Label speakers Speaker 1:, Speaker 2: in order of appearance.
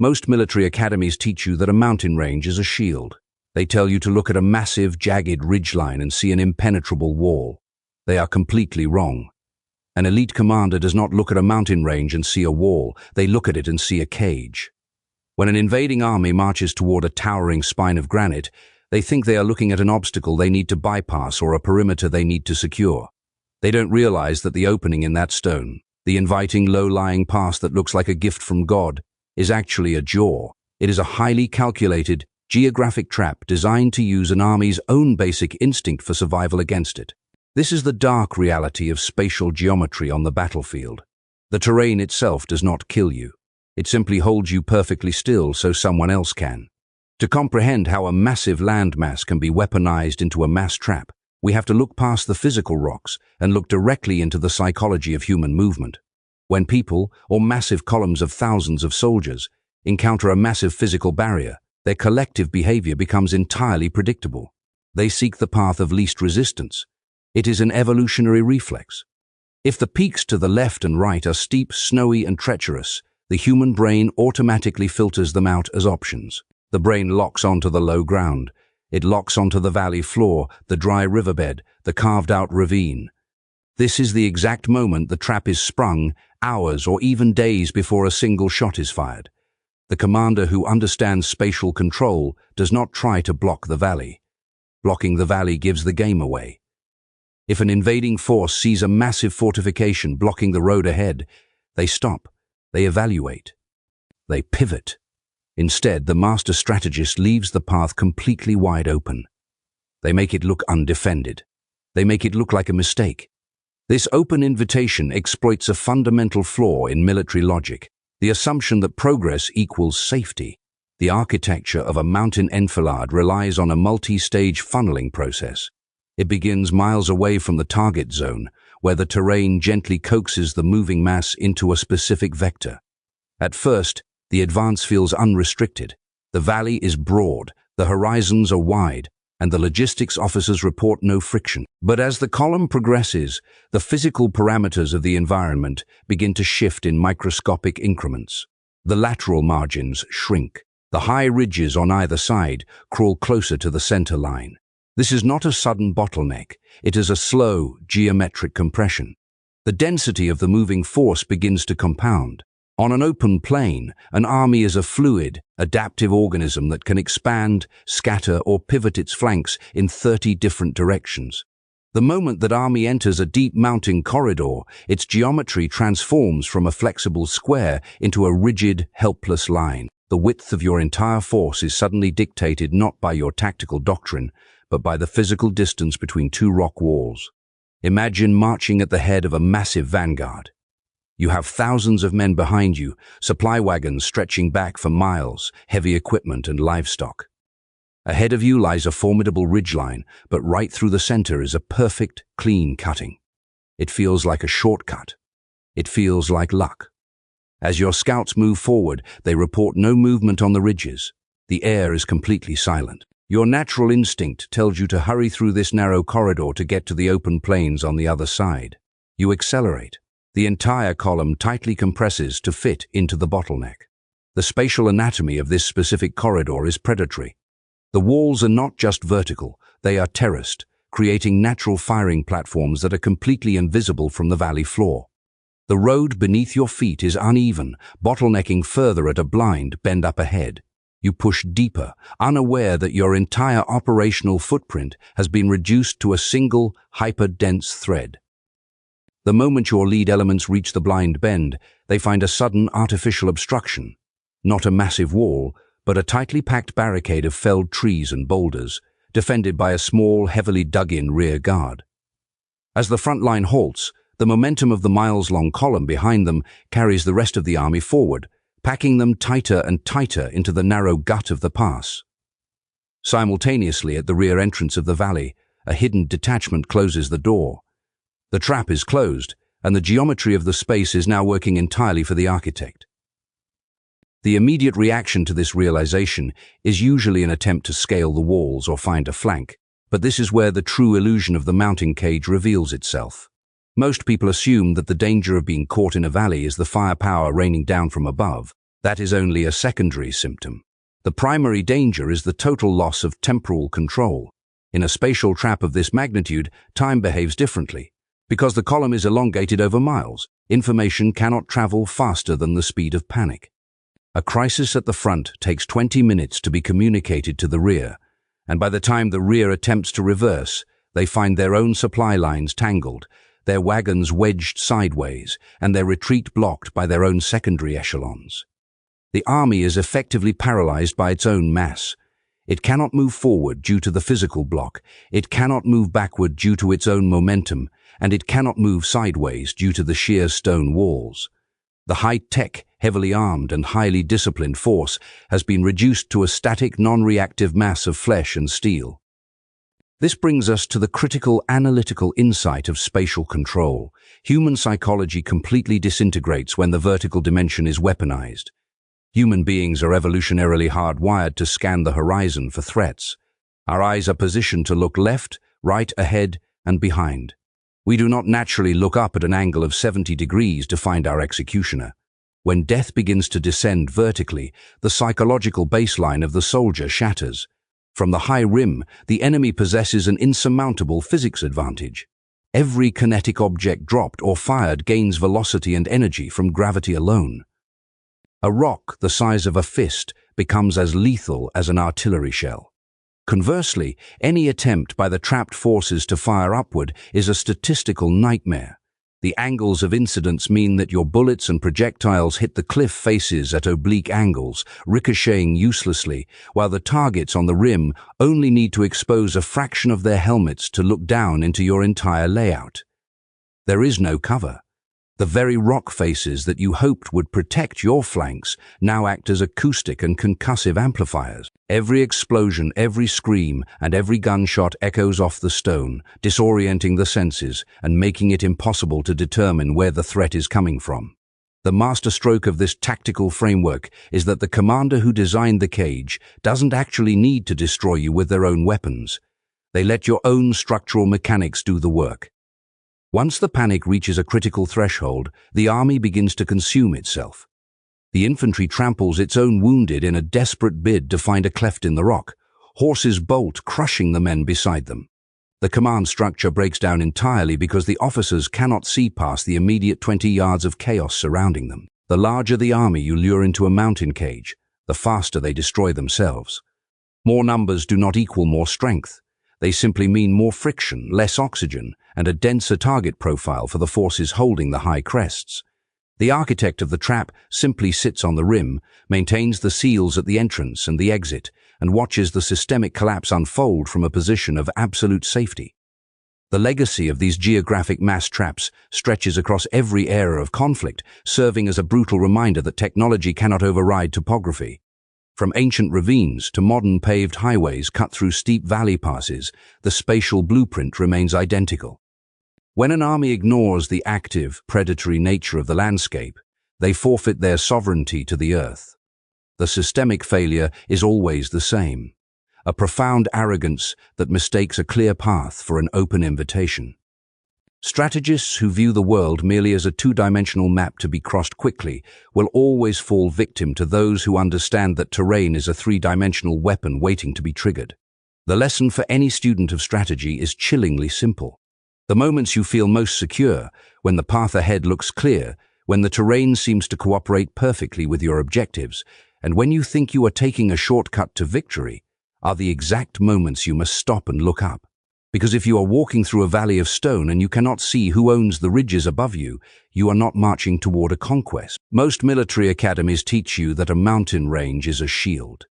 Speaker 1: Most military academies teach you that a mountain range is a shield. They tell you to look at a massive, jagged ridgeline and see an impenetrable wall. They are completely wrong. An elite commander does not look at a mountain range and see a wall. They look at it and see a cage. When an invading army marches toward a towering spine of granite, they think they are looking at an obstacle they need to bypass or a perimeter they need to secure. They don't realize that the opening in that stone, the inviting low-lying pass that looks like a gift from God, is actually a jaw. It is a highly calculated, geographic trap designed to use an army's own basic instinct for survival against it. This is the dark reality of spatial geometry on the battlefield. The terrain itself does not kill you. It simply holds you perfectly still so someone else can. To comprehend how a massive landmass can be weaponized into a mass trap, we have to look past the physical rocks and look directly into the psychology of human movement. When people, or massive columns of thousands of soldiers, encounter a massive physical barrier, their collective behavior becomes entirely predictable. They seek the path of least resistance. It is an evolutionary reflex. If the peaks to the left and right are steep, snowy, and treacherous, the human brain automatically filters them out as options. The brain locks onto the low ground. It locks onto the valley floor, the dry riverbed, the carved-out ravine. This is the exact moment the trap is sprung, hours or even days before a single shot is fired. The commander who understands spatial control does not try to block the valley. Blocking the valley gives the game away. If an invading force sees a massive fortification blocking the road ahead, they stop, they evaluate, they pivot. Instead, the master strategist leaves the path completely wide open. They make it look undefended. They make it look like a mistake. This open invitation exploits a fundamental flaw in military logic, the assumption that progress equals safety. The architecture of a mountain enfilade relies on a multi-stage funneling process. It begins miles away from the target zone, where the terrain gently coaxes the moving mass into a specific vector. At first, the advance feels unrestricted. The valley is broad, the horizons are wide, and the logistics officers report no friction. But as the column progresses, the physical parameters of the environment begin to shift in microscopic increments. The lateral margins shrink. The high ridges on either side crawl closer to the center line. This is not a sudden bottleneck. It is a slow, geometric compression. The density of the moving force begins to compound. On an open plain, an army is a fluid, adaptive organism that can expand, scatter, or pivot its flanks in 30 different directions. The moment that army enters a deep mountain corridor, its geometry transforms from a flexible square into a rigid, helpless line. The width of your entire force is suddenly dictated not by your tactical doctrine, but by the physical distance between two rock walls. Imagine marching at the head of a massive vanguard. You have thousands of men behind you, supply wagons stretching back for miles, heavy equipment and livestock. Ahead of you lies a formidable ridgeline, but right through the center is a perfect, clean cutting. It feels like a shortcut. It feels like luck. As your scouts move forward, they report no movement on the ridges. The air is completely silent. Your natural instinct tells you to hurry through this narrow corridor to get to the open plains on the other side. You accelerate. The entire column tightly compresses to fit into the bottleneck. The spatial anatomy of this specific corridor is predatory. The walls are not just vertical, they are terraced, creating natural firing platforms that are completely invisible from the valley floor. The road beneath your feet is uneven, bottlenecking further at a blind bend up ahead. You push deeper, unaware that your entire operational footprint has been reduced to a single, hyper-dense thread. The moment your lead elements reach the blind bend, they find a sudden artificial obstruction. Not a massive wall, but a tightly packed barricade of felled trees and boulders, defended by a small, heavily dug-in rear guard. As the front line halts, the momentum of the miles-long column behind them carries the rest of the army forward, packing them tighter and tighter into the narrow gut of the pass. Simultaneously, at the rear entrance of the valley, a hidden detachment closes the door. The trap is closed, and the geometry of the space is now working entirely for the architect. The immediate reaction to this realization is usually an attempt to scale the walls or find a flank, but this is where the true illusion of the mountain cage reveals itself. Most people assume that the danger of being caught in a valley is the firepower raining down from above, That is only a secondary symptom. The primary danger is the total loss of temporal control. In a spatial trap of this magnitude, time behaves differently. Because the column is elongated over miles, information cannot travel faster than the speed of panic. A crisis at the front takes 20 minutes to be communicated to the rear, and by the time the rear attempts to reverse, they find their own supply lines tangled, their wagons wedged sideways, and their retreat blocked by their own secondary echelons. The army is effectively paralyzed by its own mass. It cannot move forward due to the physical block, it cannot move backward due to its own momentum, and it cannot move sideways due to the sheer stone walls. The high-tech, heavily armed and highly disciplined force has been reduced to a static, non-reactive mass of flesh and steel. This brings us to the critical analytical insight of spatial control. Human psychology completely disintegrates when the vertical dimension is weaponized. Human beings are evolutionarily hardwired to scan the horizon for threats. Our eyes are positioned to look left, right, ahead, and behind. We do not naturally look up at an angle of 70 degrees to find our executioner. When death begins to descend vertically, the psychological baseline of the soldier shatters. From the high rim, the enemy possesses an insurmountable physics advantage. Every kinetic object dropped or fired gains velocity and energy from gravity alone. A rock the size of a fist becomes as lethal as an artillery shell. Conversely, any attempt by the trapped forces to fire upward is a statistical nightmare. The angles of incidence mean that your bullets and projectiles hit the cliff faces at oblique angles, ricocheting uselessly, while the targets on the rim only need to expose a fraction of their helmets to look down into your entire layout. There is no cover. The very rock faces that you hoped would protect your flanks now act as acoustic and concussive amplifiers. Every explosion, every scream, and every gunshot echoes off the stone, disorienting the senses and making it impossible to determine where the threat is coming from. The masterstroke of this tactical framework is that the commander who designed the cage doesn't actually need to destroy you with their own weapons. They let your own structural mechanics do the work. Once the panic reaches a critical threshold, the army begins to consume itself. The infantry tramples its own wounded in a desperate bid to find a cleft in the rock. Horses bolt, crushing the men beside them. The command structure breaks down entirely because the officers cannot see past the immediate 20 yards of chaos surrounding them. The larger the army you lure into a mountain cage, the faster they destroy themselves. More numbers do not equal more strength. They simply mean more friction, less oxygen, and a denser target profile for the forces holding the high crests. The architect of the trap simply sits on the rim, maintains the seals at the entrance and the exit, and watches the systemic collapse unfold from a position of absolute safety. The legacy of these geographic mass traps stretches across every era of conflict, serving as a brutal reminder that technology cannot override topography. From ancient ravines to modern paved highways cut through steep valley passes, the spatial blueprint remains identical. When an army ignores the active, predatory nature of the landscape, they forfeit their sovereignty to the earth. The systemic failure is always the same, a profound arrogance that mistakes a clear path for an open invitation. Strategists who view the world merely as a two-dimensional map to be crossed quickly will always fall victim to those who understand that terrain is a three-dimensional weapon waiting to be triggered. The lesson for any student of strategy is chillingly simple. The moments you feel most secure, when the path ahead looks clear, when the terrain seems to cooperate perfectly with your objectives, and when you think you are taking a shortcut to victory, are the exact moments you must stop and look up. Because if you are walking through a valley of stone and you cannot see who owns the ridges above you, you are not marching toward a conquest. Most military academies teach you that a mountain range is a shield.